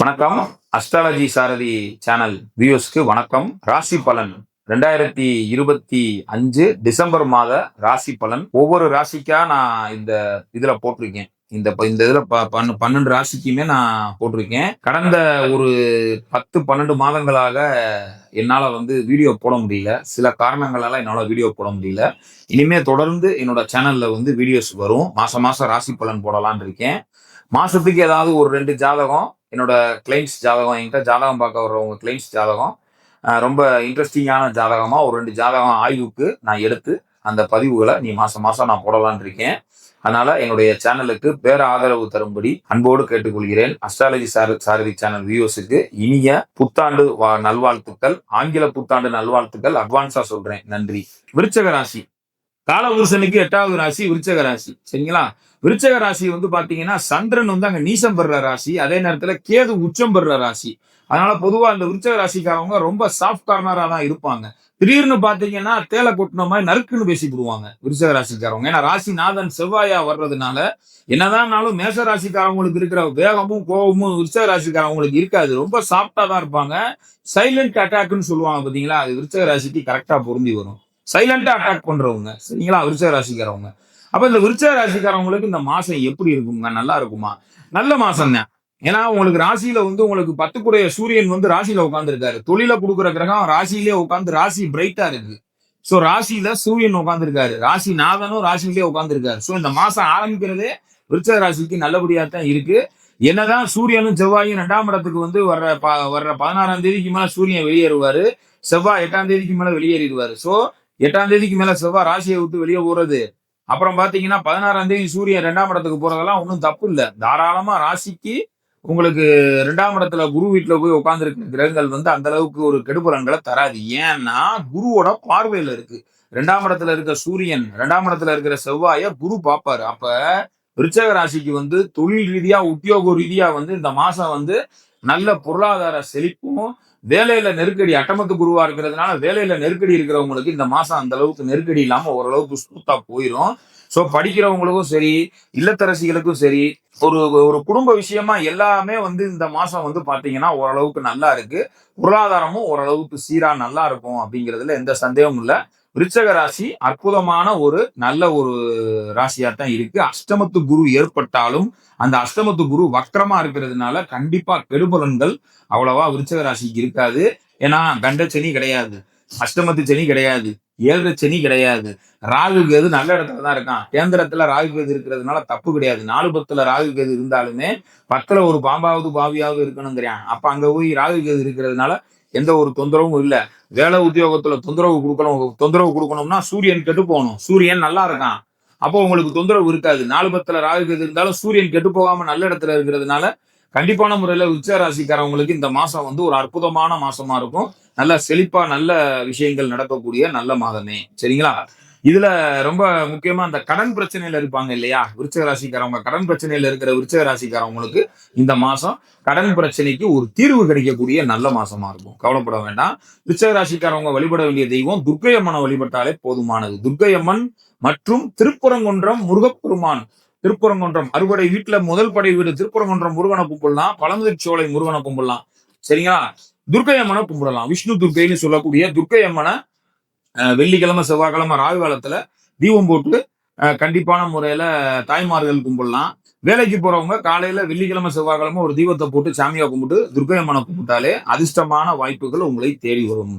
வணக்கம். அஸ்ட்ராலஜி சாரதி சேனல் வியூஸ்க்கு வணக்கம். ராசி பலன் 2025 டிசம்பர் மாத ராசி பலன். ஒவ்வொரு ராசிக்கா நான் இந்த இதுல போட்டிருக்கேன். இந்த இதுல 12 ராசிக்குமே நான் போட்டிருக்கேன். கடந்த ஒரு 10-12 மாதங்களாக என்னால வீடியோ போட முடியல. சில காரணங்களால என்னால வீடியோ போட முடியல. இனிமே தொடர்ந்து என்னோட சேனல்ல வீடியோஸ் வரும். மாசம் ராசி பலன் போடலான்னு இருக்கேன். மாசத்துக்கு ஏதாவது ஒரு 2 ஜாதகம் என்னோட கிளைண்ட்ஸ் ஜாதகம், என்கிட்ட ஜாதகம் பார்க்க வர்றவங்க கிளைண்ட்ஸ் ஜாதகம் ரொம்ப இன்ட்ரெஸ்டிங்கான ஜாதகமா ஒரு 2 ஜாதகம் ஆய்வுக்கு நான் எடுத்து அந்த பதிவுகளை மாசம் நான் போடலான் இருக்கேன். அதனால என்னுடைய சேனலுக்கு பேர ஆதரவு தரும்படி அன்போடு கேட்டுக்கொள்கிறேன். அஸ்ட்ராலஜி சாரதி சேனல் வியூவர்ஸுக்கு இனிய புத்தாண்டு நல்வாழ்த்துக்கள், ஆங்கில புத்தாண்டு நல்வாழ்த்துக்கள் அட்வான்ஸா சொல்றேன். நன்றி. விருச்சக ராசி காலபுருஷனுக்கு 8வது ராசி விருச்சக ராசி. சரிங்களா? விருச்சக ராசி பாத்தீங்கன்னா சந்திரன் அங்க நீசம் பெறுற ராசி, அதே நேரத்துல கேது உச்சம் பெறுற ராசி. அதனால பொதுவா அந்த விருச்சக ராசிக்காரவங்க ரொம்ப சாஃப்ட் கார்னரா தான் இருப்பாங்க. திடீர்னு பாத்தீங்கன்னா தேலை கொட்டின மாதிரி நறுக்குன்னு பேசிவிடுவாங்க விருச்சக ராசிக்காரவங்க. ஏன்னா ராசிநாதன் செவ்வாயா வர்றதுனால என்னதான்னாலும் மேச ராசிக்காரவங்களுக்கு இருக்கிற வேகமும் கோபமும் விருச்சக ராசிக்காரவங்களுக்கு இருக்காது. ரொம்ப சாஃப்டா தான் இருப்பாங்க. சைலண்ட் அட்டாக்னு சொல்லுவாங்க பாத்தீங்களா, அது விருச்சக ராசிக்கு கரெக்டா பொருந்தி வரும். சைலண்டா அட்டாக் பண்றவங்க, சரிங்களா, விருச்சக ராசிக்காரவங்க. அப்ப இந்த விருச்சக ராசிக்காரவங்களுக்கு இந்த மாசம் எப்படி இருக்குங்க? நல்லா இருக்குமா? நல்ல மாசம் தான். ஏன்னா உங்களுக்கு ராசியில உங்களுக்கு 10 சூரியன் ராசியில உட்கார்ந்துருக்காரு. தொழில கொடுக்குற கிரகம் ராசியிலே உட்கார்ந்து ராசி பிரைட்டா இருக்கு. சோ ராசியில சூரியன் உட்கார்ந்துருக்காரு, ராசி நாதனும் ராசியிலே உட்கார்ந்துருக்காரு. சோ இந்த மாசம் ஆரம்பிக்கிறதே விருச்சக ராசிக்கு நல்லபடியா தான் இருக்கு. என்னதான் சூரியனும் செவ்வாயும் 2ஆம் இடத்துக்கு வர்ற 16ஆம் தேதிக்கு மேல சூரியன் வெளியேறுவாரு. செவ்வாய் 8ஆம் தேதிக்கு மேல வெளியேறிடுவாரு. சோ 8ஆம் தேதிக்கு மேல செவ்வாய் ராசியை விட்டு வெளியே போறது, அப்புறம் பாத்தீங்கன்னா 16ஆம் தேதி சூரியன் 2ஆம் இடத்துக்கு போறதெல்லாம் ஒன்றும் தப்பு இல்லை. தாராளமா ராசிக்கு உங்களுக்கு 2ஆம் இடத்துல குரு வீட்டுல போய் உட்கார்ந்துருக்க கிரகங்கள் அந்த அளவுக்கு ஒரு கெடுபலன்களை தராது. ஏன்னா குருவோட பார்வையில இருக்கு. 2ஆம் இடத்துல இருக்க சூரியன் 2ஆம் இடத்துல இருக்கிற செவ்வாய குரு பாப்பாரு. அப்ப விருச்சக ராசிக்கு தொழில் ரீதியா உத்தியோக ரீதியா இந்த மாசம் நல்ல பொருளாதார செழிப்பும், வேலையில நெருக்கடி, அட்டமத்து குருவா இருக்கிறதுனால வேலையில நெருக்கடி இருக்கிறவங்களுக்கு இந்த மாசம் அந்த அளவுக்கு நெருக்கடி இல்லாம ஓரளவுக்கு ஸ்மூத்தா போயிடும். சோ படிக்கிறவங்களுக்கும் சரி, இல்லத்தரசிகளுக்கும் சரி, ஒரு குடும்ப விஷயமா எல்லாமே இந்த மாசம் பாத்தீங்கன்னா ஓரளவுக்கு நல்லா இருக்கு. பொருளாதாரமும் ஓரளவுக்கு சீரா நல்லா இருக்கும் அப்படிங்கிறதுல எந்த சந்தேகமும் இல்லை. விருச்சக ராசி அற்புதமான நல்ல ஒரு ராசியா தான் இருக்கு. அஷ்டமத்து குரு ஏற்பட்டாலும் அந்த அஷ்டமத்து குரு வக்ரமா இருக்கிறதுனால கண்டிப்பா கெடுபலன்கள் அவ்வளவா விருச்சக ராசிக்கு இருக்காது. ஏன்னா கண்ட சனி கிடையாது, அஷ்டமத்து சனி கிடையாது, 7 சனி கிடையாது. ராகு கேது நல்ல இடத்துல தான் இருக்கான். கேந்திரத்துல ராகு கேது இருக்கிறதுனால தப்பு கிடையாது. 4 10ல ராகு கேது இருந்தாலுமே 10ல ஒரு பாம்பாவது பாவியாவது இருக்கணுங்கிறான். அப்ப அங்க போய் ராகு கேது இருக்கிறதுனால எந்த ஒரு தொந்தரவும் இல்லை. வேலை உத்தியோகத்துல தொந்தரவு கொடுக்கணும்னா சூரியன் கெட்டு போகணும். சூரியன் நல்லா இருக்கான், அப்போ உங்களுக்கு தொந்தரவு இருக்காது. 4 10ல ராகு கேது இருந்தாலும் சூரியன் கெட்டு போகாம நல்ல இடத்துல இருக்கிறதுனால கண்டிப்பான முறையில விருச்சிக ராசிக்காரவங்களுக்கு இந்த மாசம் ஒரு அற்புதமான மாசமா இருக்கும். நல்ல செழிப்பா நல்ல விஷயங்கள் நடக்கக்கூடிய நல்ல மாதமே. சரிங்களா? இதுல ரொம்ப முக்கியமா அந்த கடன் பிரச்சனையில இருப்பாங்க இல்லையா விருச்சிக ராசிக்காரவங்க, கடன் பிரச்சனையில இருக்கிற விருச்சிக ராசிக்காரவங்களுக்கு இந்த மாசம் கடன் பிரச்சனைக்கு ஒரு தீர்வு கிடைக்கக்கூடிய நல்ல மாசமா இருக்கும். கவலைப்பட வேண்டாம். விருச்சிக ராசிக்காரவங்க வழிபட வேண்டிய தெய்வம் துர்க்கையம்மனை வழிபட்டாலே போதுமானது. துர்க்கையம்மன் மற்றும் திருப்பரங்குன்றம் முருகப்பெருமான். திருப்பரங்குன்றம் அறுபடை வீட்டுல முதல் படை வீடு திருப்பரங்குன்றம் முருகனை கும்பிடலாம், பழமுதிர்ச்சோலை முருகனை கும்பிடலாம். சரிங்களா? துர்க்கையம்மனை கும்பிடலாம். விஷ்ணு துர்க்கைன்னு சொல்லக்கூடிய துர்க்கையம்மனை வெள்ளிக்கிழமை செவ்வாய்க்கிழமை ராகு காலத்துல தீபம் போட்டு கண்டிப்பான முறையில தாய்மார்கள் கும்பிடலாம். வேலைக்கு போறவங்க காலையில வெள்ளிக்கிழமை செவ்வாய்க்கிழமை ஒரு தீபத்தை போட்டு சாமியா கும்பிட்டு துர்க்கையம்மனை கும்பிட்டாலே அதிர்ஷ்டமான வாய்ப்புகள் உங்களை தேடி வரும்.